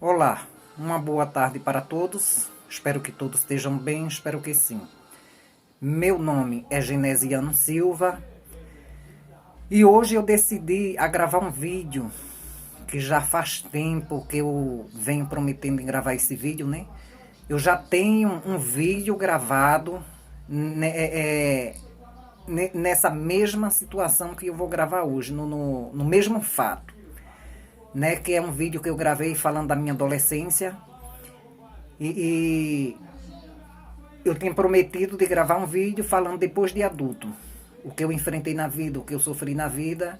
Olá, uma boa tarde para todos. Espero que todos estejam bem, espero que sim. Meu nome é Genesiano Silva e hoje eu decidi a gravar um vídeo que já faz tempo que eu venho prometendo em gravar esse vídeo, né? Eu já tenho um vídeo gravado nessa mesma situação que eu vou gravar hoje, no mesmo fato, né? Que é um vídeo que eu gravei falando da minha adolescência e eu tinha prometido de gravar um vídeo falando depois de adulto, o que eu enfrentei na vida, o que eu sofri na vida,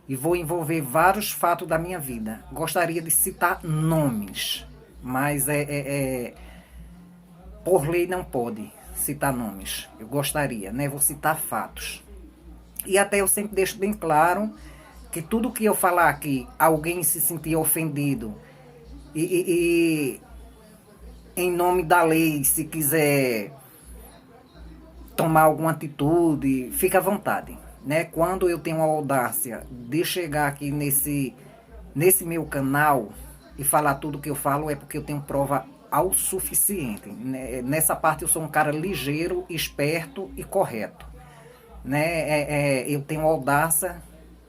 e vou envolver vários fatos da minha vida. Gostaria de citar nomes, mas por lei não pode citar nomes. Eu gostaria, né? Vou citar fatos. E até eu sempre deixo bem claro que tudo que eu falar aqui, alguém se sentir ofendido e em nome da lei, se quiser tomar alguma atitude, fica à vontade, né? Quando eu tenho a audácia de chegar aqui nesse meu canal e falar tudo que eu falo, é porque eu tenho prova ao suficiente, né? Nessa parte eu sou um cara ligeiro, esperto e correto, né? Eu tenho a audácia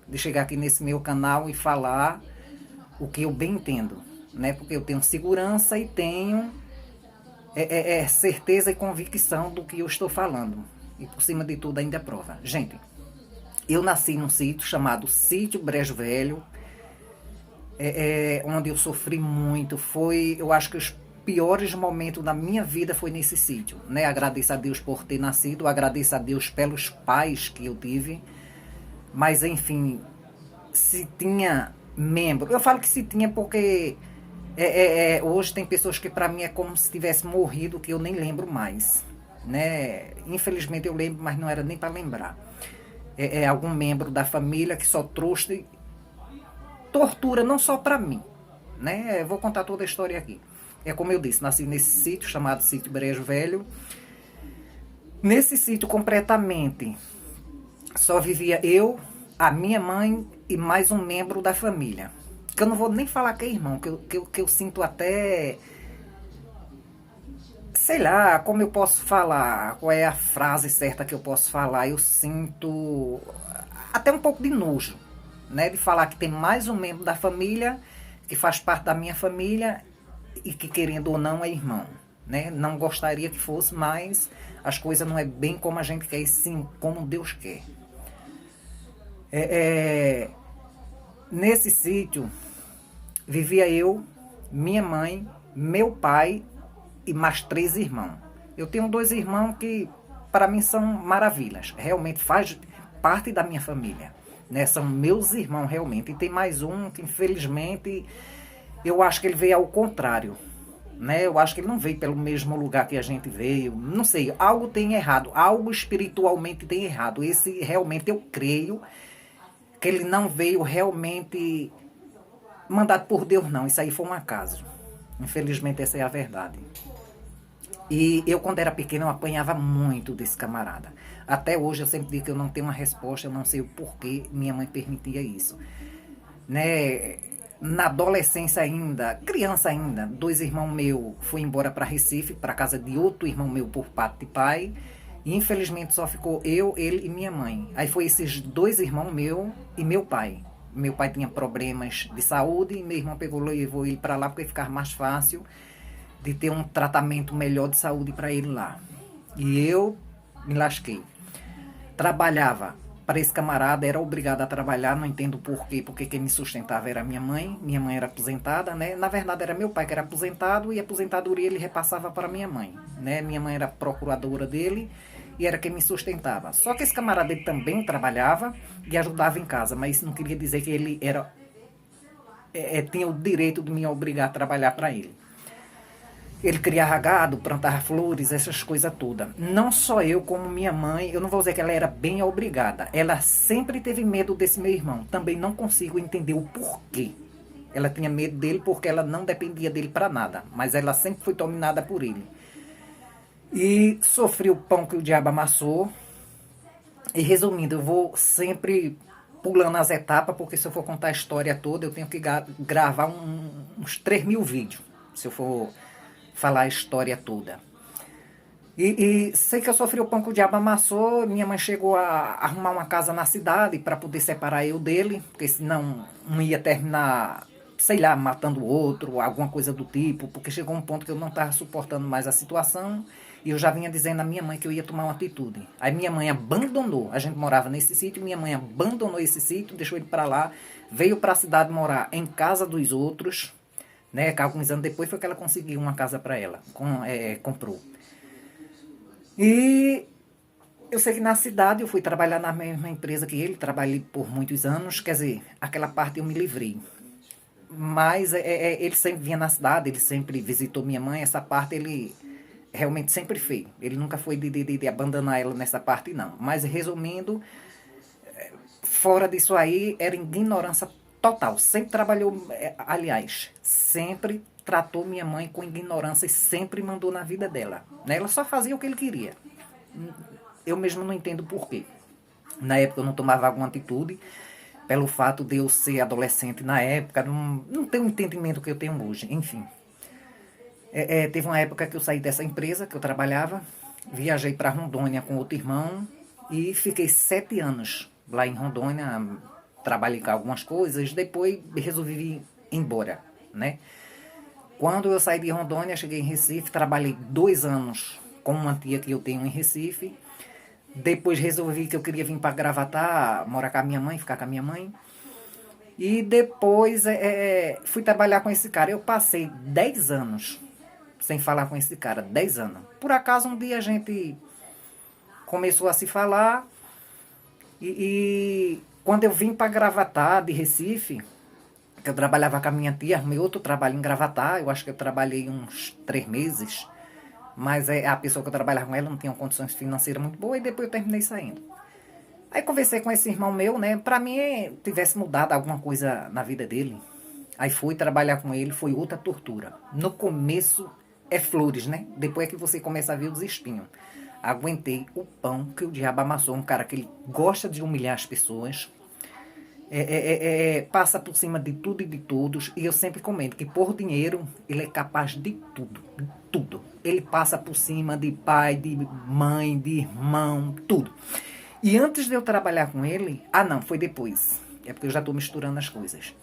de chegar aqui nesse meu canal e falar o que eu bem entendo, né? Porque eu tenho segurança e tenho certeza e convicção do que eu estou falando. E por cima de tudo ainda é prova. Gente, eu nasci num sítio chamado Sítio Brejo Velho, onde eu sofri muito. Eu acho que os piores momentos da minha vida foi nesse sítio, né? Agradeço a Deus por ter nascido, agradeço a Deus pelos pais que eu tive. Mas, enfim, se tinha membro... Eu falo que se tinha porque... hoje tem pessoas que para mim é como se tivesse morrido, que eu nem lembro mais, né? Infelizmente eu lembro, mas não era nem para lembrar. Algum membro da família que só trouxe tortura, não só para mim, né? Vou contar toda a história aqui. É como eu disse, nasci nesse sítio chamado Sítio Brejo Velho. Nesse sítio completamente só vivia eu, a minha mãe e mais um membro da família. Que eu não vou nem falar que é irmão, que eu sinto até... Sei lá, como eu posso falar, qual é a frase certa que eu posso falar. Eu sinto até um pouco de nojo, né? De falar que tem mais um membro da família, que faz parte da minha família e que, querendo ou não, é irmão, né? Não gostaria que fosse, mas as coisas não é bem como a gente quer, e sim como Deus quer. Nesse sítio vivia eu, minha mãe, meu pai e mais 3 irmãos. Eu tenho 2 irmãos que para mim são maravilhas, realmente faz parte da minha família, né? São meus irmãos realmente. E tem mais um que infelizmente eu acho que ele veio ao contrário, né? Eu acho que ele não veio pelo mesmo lugar que a gente veio, não sei, algo tem errado, algo espiritualmente tem errado. Esse realmente eu creio que ele não veio realmente mandado por Deus, não. Isso aí foi um acaso. Infelizmente, essa é a verdade. E eu, quando era pequeno, eu apanhava muito desse camarada. Até hoje, eu sempre digo que eu não tenho uma resposta, eu não sei o porquê minha mãe permitia isso, né? Na adolescência ainda, criança ainda, 2 irmãos meus foram embora para Recife, para casa de outro irmão meu por parte de pai. E infelizmente só ficou eu, ele e minha mãe. Aí foi esses 2 irmãos meus e meu pai. Meu pai tinha problemas de saúde e meu irmão levou ele para lá porque ficava mais fácil de ter um tratamento melhor de saúde para ele lá. E eu me lasquei. Trabalhava para esse camarada, era obrigado a trabalhar, não entendo porquê, porque quem me sustentava era minha mãe era aposentada, né? Na verdade era meu pai que era aposentado e a aposentadoria ele repassava para minha mãe, né? Minha mãe era procuradora dele e era quem me sustentava. Só que esse camarada ele também trabalhava e ajudava em casa, mas isso não queria dizer que ele era tinha o direito de me obrigar a trabalhar para ele. Ele criava gado, plantava flores, essas coisas todas. Não só eu, como minha mãe, eu não vou dizer que ela era bem obrigada. Ela sempre teve medo desse meu irmão. Também não consigo entender o porquê. Ela tinha medo dele porque ela não dependia dele para nada. Mas ela sempre foi dominada por ele. E sofri o pão que o diabo amassou. E resumindo, eu vou sempre pulando as etapas, porque se eu for contar a história toda, eu tenho que gravar uns 3.000 vídeos, se eu for falar a história toda. E sei que eu sofri o pão que o diabo amassou. Minha mãe chegou a arrumar uma casa na cidade para poder separar eu dele, porque senão não ia terminar, sei lá, matando o outro, alguma coisa do tipo, porque chegou um ponto que eu não estava suportando mais a situação e eu já vinha dizendo à minha mãe que eu ia tomar uma atitude. Aí minha mãe abandonou, a gente morava nesse sítio, minha mãe abandonou esse sítio, deixou ele para lá, veio para a cidade morar em casa dos outros, né? Que alguns anos depois foi que ela conseguiu uma casa para ela, comprou. E eu sei que na cidade eu fui trabalhar na mesma empresa que ele, trabalhei por muitos anos, quer dizer, aquela parte eu me livrei. Mas ele sempre vinha na cidade, ele sempre visitou minha mãe, essa parte ele realmente sempre fez. Ele nunca foi de abandonar ela nessa parte, não. Mas resumindo, fora disso aí, era ignorância total. Sempre trabalhou, aliás, sempre tratou minha mãe com ignorância e sempre mandou na vida dela. Né? Ela só fazia o que ele queria. Eu mesmo não entendo por quê. Na época eu não tomava alguma atitude, pelo fato de eu ser adolescente na época, não tenho o entendimento que eu tenho hoje, enfim. Teve uma época que eu saí dessa empresa que eu trabalhava, viajei para Rondônia com outro irmão e fiquei 7 anos lá em Rondônia, trabalhei com algumas coisas, depois resolvi ir embora, né? Quando eu saí de Rondônia, cheguei em Recife, trabalhei 2 anos com uma tia que eu tenho em Recife. Depois resolvi que eu queria vir para Gravatá, morar com a minha mãe, ficar com a minha mãe. E depois fui trabalhar com esse cara. Eu passei 10 anos sem falar com esse cara, 10 anos. Por acaso um dia a gente começou a se falar e quando eu vim para Gravatá, de Recife, que eu trabalhava com a minha tia, arrumei outro trabalho em Gravatá, eu acho que eu trabalhei uns 3 meses, mas a pessoa que eu trabalhava com ela não tinha condições financeiras muito boas e depois eu terminei saindo. Aí conversei com esse irmão meu, né, pra mim tivesse mudado alguma coisa na vida dele. Aí fui trabalhar com ele, foi outra tortura. No começo é flores, né? Depois é que você começa a ver os espinhos. Aguentei o pão que o diabo amassou, um cara que ele gosta de humilhar as pessoas, passa por cima de tudo e de todos, e eu sempre comento que por dinheiro ele é capaz de tudo, de tudo. Ele passa por cima de pai, de mãe, de irmão, tudo. E antes de eu trabalhar com ele, não, foi depois, é porque eu já estou misturando as coisas.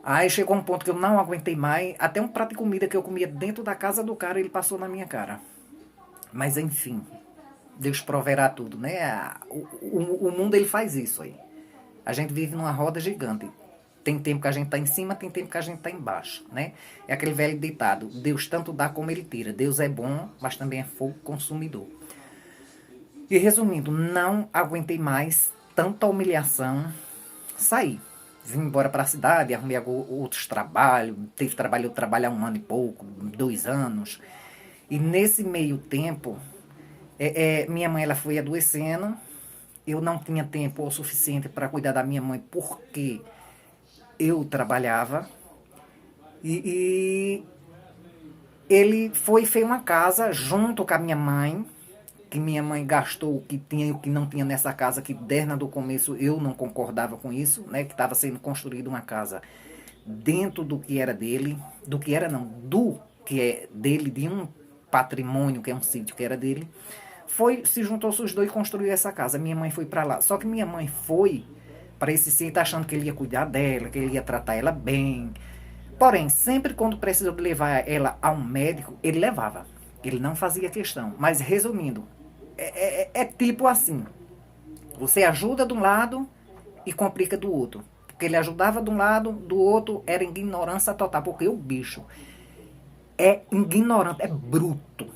Aí chegou um ponto que eu não aguentei mais, até um prato de comida que eu comia dentro da casa do cara, ele passou na minha cara. Mas enfim, Deus proverá tudo, né? O mundo ele faz isso aí. A gente vive numa roda gigante. Tem tempo que a gente está em cima, tem tempo que a gente está embaixo, né? É aquele velho ditado, Deus tanto dá como ele tira. Deus é bom, mas também é fogo consumidor. E resumindo, não aguentei mais tanta humilhação, saí. Vim embora para a cidade, arrumei outros trabalhos, teve trabalho, eu trabalhar 1 ano e pouco, 2 anos. E nesse meio tempo, minha mãe ela foi adoecendo, eu não tinha tempo o suficiente para cuidar da minha mãe porque eu trabalhava. E ele foi e fez uma casa junto com a minha mãe, que minha mãe gastou o que tinha e o que não tinha nessa casa, que desde do começo eu não concordava com isso, né? Que estava sendo construída uma casa dentro do que era dele, do que era não, do que é dele, de um patrimônio, que é um sítio que era dele. Se juntou-se os dois e construiu essa casa. Minha mãe foi para lá. Só que minha mãe foi para esse sítio achando que ele ia cuidar dela, que ele ia tratar ela bem. Porém, sempre quando precisou levar ela a um médico, ele levava. Ele não fazia questão. Mas resumindo, é tipo assim, você ajuda de um lado e complica do outro. Porque ele ajudava de um lado, do outro era ignorância total. Porque o bicho é ignorante, é bruto.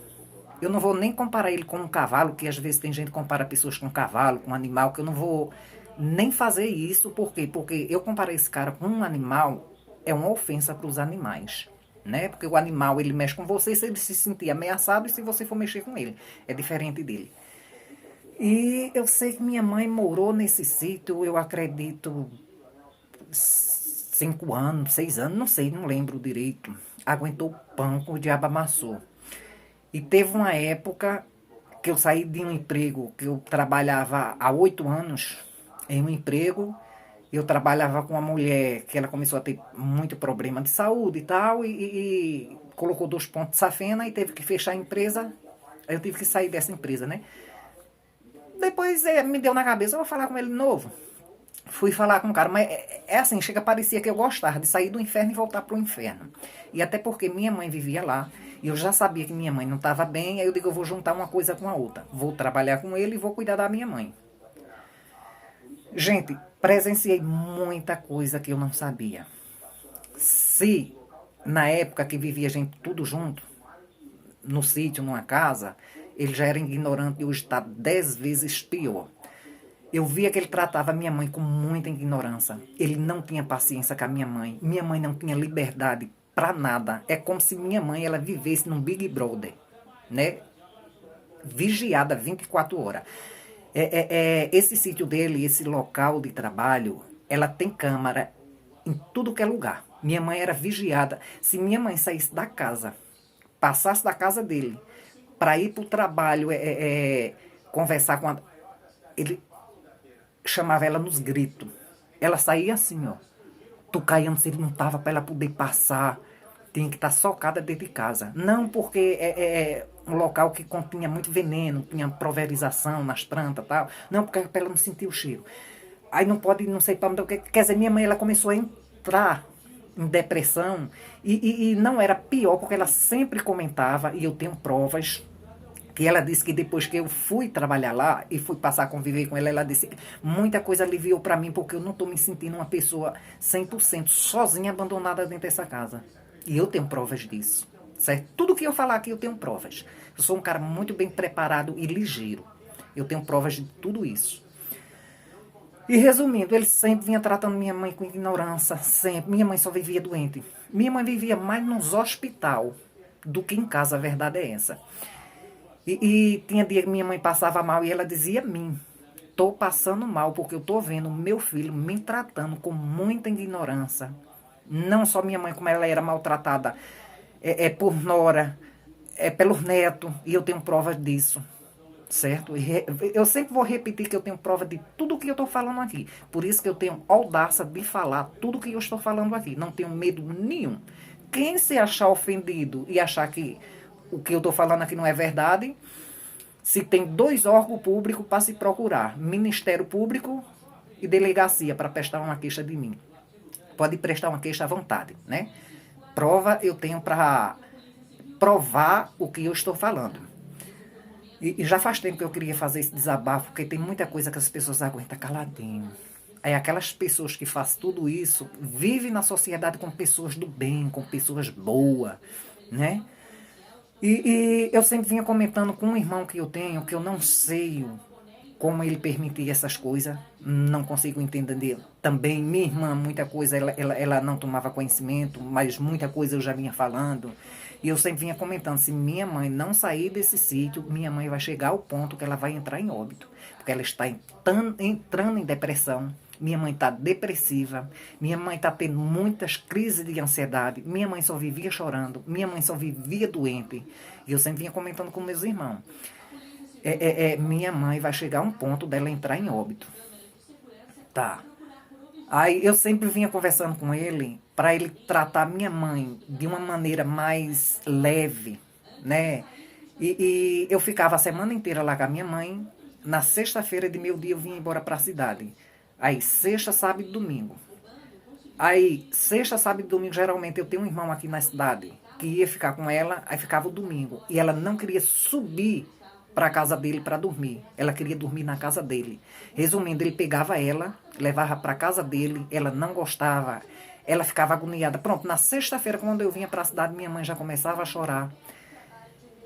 Eu não vou nem comparar ele com um cavalo, que às vezes tem gente que compara pessoas com cavalo, com animal, que eu não vou nem fazer isso. Por quê? Porque eu comparar esse cara com um animal é uma ofensa para os animais. Né? Porque o animal, ele mexe com você se ele se sentir ameaçado e se você for mexer com ele. É diferente dele. E eu sei que minha mãe morou nesse sítio, eu acredito, 5 anos, 6 anos, não sei, não lembro direito. Aguentou o pão que o diabo amassou. E teve uma época que eu saí de um emprego que eu trabalhava há 8 anos, em um emprego Eu trabalhava com uma mulher que ela começou a ter muito problema de saúde e tal, e colocou 2 pontos de safena e teve que fechar a empresa. Aí eu tive que sair dessa empresa, né? Depois me deu na cabeça, eu vou falar com ele de novo. Fui falar com o cara, mas é assim, chega, parecia que eu gostava de sair do inferno e voltar pro inferno. E até porque minha mãe vivia lá, e eu já sabia que minha mãe não estava bem, aí eu digo, eu vou juntar uma coisa com a outra. Vou trabalhar com ele e vou cuidar da minha mãe. Gente, presenciei muita coisa que eu não sabia. Se na época que vivia a gente tudo junto, no sítio, numa casa, ele já era ignorante e hoje está 10 vezes pior. Eu via que ele tratava minha mãe com muita ignorância. Ele não tinha paciência com a minha mãe. Minha mãe não tinha liberdade para nada. É como se minha mãe ela vivesse num Big Brother, né? Vigiada 24 horas. Esse sítio dele, esse local de trabalho, ela tem câmara em tudo que é lugar. Minha mãe era vigiada. Se minha mãe saísse da casa, passasse da casa dele, para ir para o trabalho, conversar com a... Ele chamava ela nos gritos. Ela saía assim, ó. Tucaiando se ele não tava para ela poder passar. Tinha que estar socada dentro de casa. Não porque é um local que continha muito veneno, tinha pulverização nas plantas e tal. Não, porque para ela não sentir o cheiro. Aí não pode, não sei para onde. Quer dizer, minha mãe ela começou a entrar em depressão. E não era pior, porque ela sempre comentava, e eu tenho provas, que ela disse que depois que eu fui trabalhar lá e fui passar a conviver com ela, ela disse que muita coisa aliviou para mim, porque eu não estou me sentindo uma pessoa 100% sozinha, abandonada dentro dessa casa. E eu tenho provas disso, certo? Tudo que eu falar aqui eu tenho provas. Eu sou um cara muito bem preparado e ligeiro. Eu tenho provas de tudo isso. E resumindo, ele sempre vinha tratando minha mãe com ignorância, sempre. Minha mãe só vivia doente. Minha mãe vivia mais nos hospital do que em casa, a verdade é essa. E tinha dia que minha mãe passava mal e ela dizia a mim, tô passando mal porque eu tô vendo meu filho me tratando com muita ignorância. Não só minha mãe, como ela era maltratada por nora, pelos netos, e eu tenho provas disso, certo? Eu sempre vou repetir que eu tenho prova de tudo que eu estou falando aqui. Por isso que eu tenho audácia de falar tudo que eu estou falando aqui. Não tenho medo nenhum. Quem se achar ofendido e achar que o que eu estou falando aqui não é verdade, se tem 2 órgãos públicos para se procurar, Ministério Público e Delegacia, para prestar uma queixa de mim. Pode prestar uma queixa à vontade, né? Prova eu tenho para provar o que eu estou falando. E já faz tempo que eu queria fazer esse desabafo, porque tem muita coisa que as pessoas aguentam caladinho. Aí aquelas pessoas que fazem tudo isso, vivem na sociedade com pessoas do bem, com pessoas boas, né? E eu sempre vinha comentando com um irmão que eu tenho, que eu não sei como ele permitia essas coisas, não consigo entender também. Minha irmã, muita coisa, ela não tomava conhecimento, mas muita coisa eu já vinha falando. E eu sempre vinha comentando, se minha mãe não sair desse sítio, minha mãe vai chegar ao ponto que ela vai entrar em óbito. Porque ela está entrando em depressão. Minha mãe está depressiva, minha mãe está tendo muitas crises de ansiedade, minha mãe só vivia chorando, minha mãe só vivia doente. E eu sempre vinha comentando com meus irmãos. Minha mãe vai chegar a um ponto dela entrar em óbito. Tá. Aí eu sempre vinha conversando com ele para ele tratar minha mãe de uma maneira mais leve, né? E eu ficava a semana inteira lá com a minha mãe. Na sexta-feira de meu dia eu vinha embora para a cidade. Aí, sexta, sábado e domingo. Aí, sexta, sábado e domingo, geralmente eu tenho um irmão aqui na cidade que ia ficar com ela, aí ficava o domingo. E ela não queria subir para a casa dele para dormir. Ela queria dormir na casa dele. Resumindo, ele pegava ela, levava para a casa dele, ela não gostava, ela ficava agoniada. Pronto, na sexta-feira, quando eu vinha para a cidade, minha mãe já começava a chorar.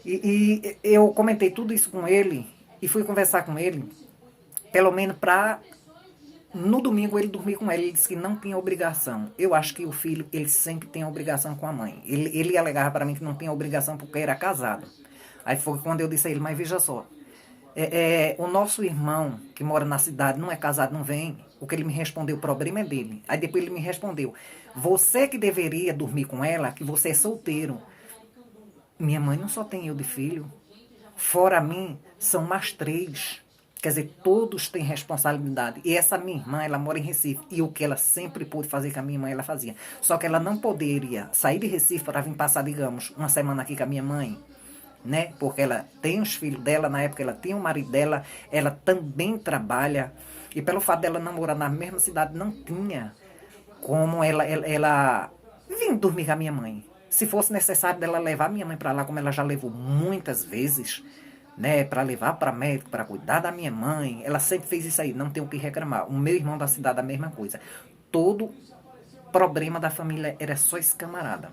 E eu comentei tudo isso com ele e fui conversar com ele, pelo menos para... No domingo ele dormia com ela, ele disse que não tinha obrigação. Eu acho que o filho, ele sempre tem obrigação com a mãe. Ele alegava para mim que não tinha obrigação porque era casado. Aí foi quando eu disse a ele, mas veja só, o nosso irmão que mora na cidade não é casado, não vem. O que ele me respondeu, o problema é dele. Aí depois ele me respondeu, você que deveria dormir com ela, que você é solteiro. Minha mãe não só tem eu de filho. Fora mim, são mais 3. Quer dizer, todos têm responsabilidade. E essa minha irmã, ela mora em Recife. E o que ela sempre pôde fazer com a minha mãe, ela fazia. Só que ela não poderia sair de Recife para vir passar, digamos, uma semana aqui com a minha mãe, né? Porque ela tem os filhos dela, na época ela tem o marido dela, ela também trabalha. E pelo fato dela não morar na mesma cidade, não tinha como ela vir dormir com a minha mãe. Se fosse necessário dela levar a minha mãe para lá, como ela já levou muitas vezes, né, para levar para médico, para cuidar da minha mãe, ela sempre fez isso aí, não tem o que reclamar. O meu irmão da cidade, a mesma coisa. Todo problema da família era só esse camarada.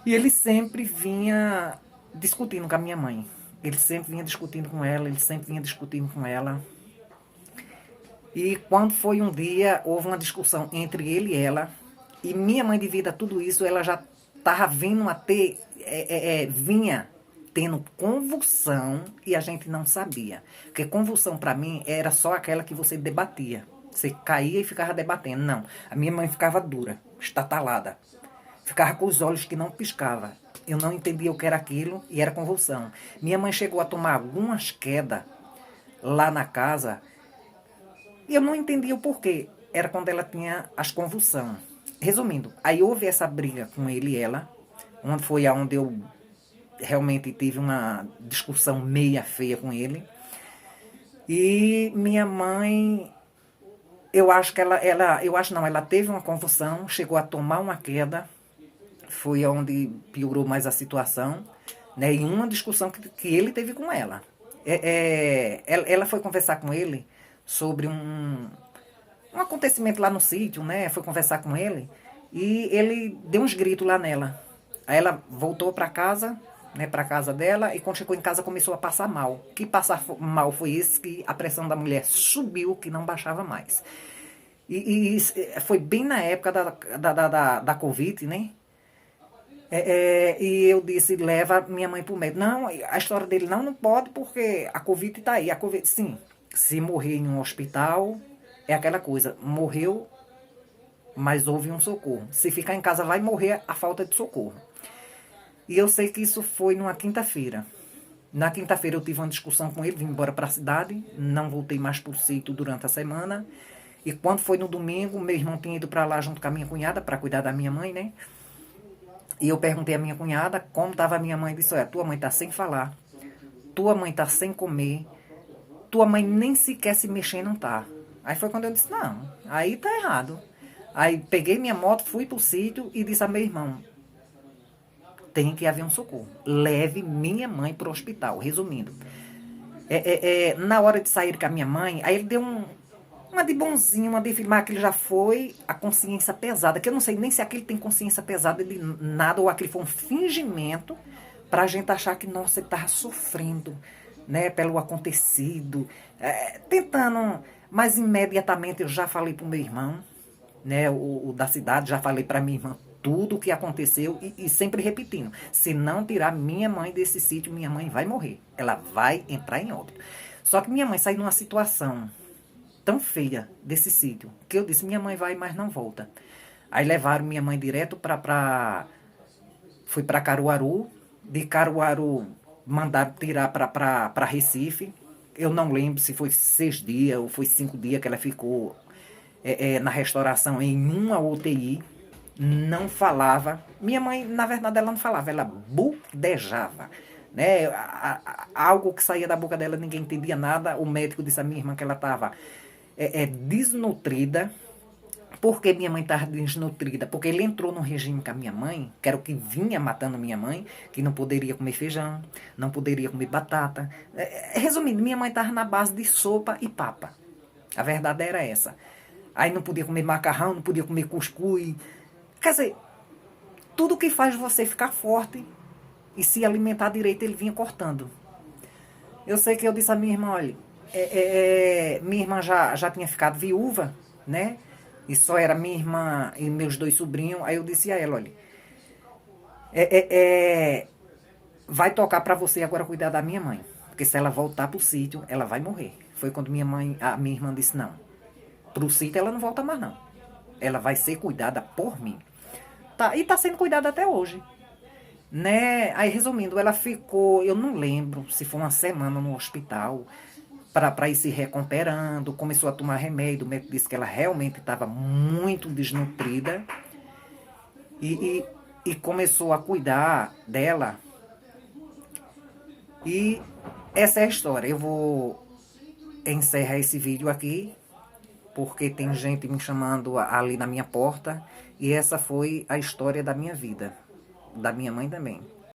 E ele sempre vinha discutindo com a minha mãe. Ele sempre vinha discutindo com ela, ele sempre vinha discutindo com ela. E quando foi um dia, houve uma discussão entre ele e ela, e minha mãe, devido a tudo isso, ela já estava vindo a ter, vinha tendo convulsão e a gente não sabia. Porque convulsão para mim era só aquela que você debatia. Você caía e ficava debatendo. Não, a minha mãe ficava dura, estatalada. Ficava com os olhos que não piscava. Eu não entendia o que era aquilo e era convulsão. Minha mãe chegou a tomar algumas quedas lá na casa e eu não entendia o porquê. Era quando ela tinha as convulsões. Resumindo, aí houve essa briga com ele e ela, onde foi aonde eu realmente tive uma discussão meia feia com ele. E minha mãe, eu acho que ela teve uma convulsão, chegou a tomar uma queda, foi onde piorou mais a situação, né? E uma discussão que ele teve com ela. Ela foi conversar com ele sobre um acontecimento lá no sítio, né? Foi conversar com ele e ele deu uns gritos lá nela. Aí ela voltou para casa, né, para casa dela, e quando chegou em casa começou a passar mal. Que passar mal foi esse que a pressão da mulher subiu, que não baixava mais. E foi bem na época da Covid, né? E eu disse, leva minha mãe pro médico. Não, a história dele não pode porque a Covid tá aí. A Covid, sim, se morrer em um hospital, é aquela coisa, morreu, mas houve um socorro. Se ficar em casa, vai morrer a falta de socorro. E eu sei que isso foi numa quinta-feira. Na quinta-feira eu tive uma discussão com ele, vim embora para a cidade, não voltei mais para o sítio durante a semana. E quando foi no domingo, meu irmão tinha ido para lá junto com a minha cunhada, para cuidar da minha mãe, né? E eu perguntei à minha cunhada como estava a minha mãe. Disse, olha, tua mãe está sem falar, tua mãe está sem comer, tua mãe nem sequer se mexer não tá. Aí foi quando eu disse, não, aí tá errado. Aí peguei minha moto, fui pro sítio e disse a meu irmão, tem que haver um socorro. Leve minha mãe pro hospital. Resumindo, na hora de sair com a minha mãe, aí ele deu uma de bonzinho, uma de filmar que ele já foi a consciência pesada, que eu não sei nem se aquele tem consciência pesada de nada ou aquele foi um fingimento pra gente achar que, nossa, ele tava sofrendo, né, pelo acontecido, tentando, mas imediatamente eu já falei pro meu irmão, né, o da cidade, já falei pra minha irmã tudo o que aconteceu e sempre repetindo, se não tirar minha mãe desse sítio, minha mãe vai morrer, ela vai entrar em óbito. Só que minha mãe saiu numa situação tão feia desse sítio, que eu disse, minha mãe vai, mas não volta. Aí levaram minha mãe direto fui para Caruaru, de Caruaru mandaram tirar para Recife, eu não lembro se foi 6 dias ou foi 5 dias que ela ficou na restauração em uma UTI, não falava. Minha mãe, na verdade, ela não falava, ela budejava, né? Algo que saía da boca dela, ninguém entendia nada. O médico disse a minha irmã que ela estava desnutrida. Por que minha mãe estava desnutrida? Porque ele entrou num regime com a minha mãe, que era o que vinha matando minha mãe, que não poderia comer feijão, não poderia comer batata. Resumindo, minha mãe estava na base de sopa e papa. A verdade era essa. Aí não podia comer macarrão, não podia comer cuscuz. Quer dizer, tudo que faz você ficar forte e se alimentar direito, ele vinha cortando. Eu sei que eu disse a minha irmã, olha, minha irmã já tinha ficado viúva, né? E só era minha irmã e meus 2 sobrinhos. Aí eu disse a ela, olha, vai tocar para você agora cuidar da minha mãe. Porque se ela voltar pro sítio, ela vai morrer. Foi quando a minha irmã disse, não, pro sítio ela não volta mais não. Ela vai ser cuidada por mim. Tá, e tá sendo cuidada até hoje. Né? Aí, resumindo, ela ficou, eu não lembro se foi uma semana no hospital. para ir se recuperando, começou a tomar remédio, o médico disse que ela realmente estava muito desnutrida e começou a cuidar dela. E essa é a história. Eu vou encerrar esse vídeo aqui, porque tem gente me chamando ali na minha porta, e essa foi a história da minha vida, da minha mãe também.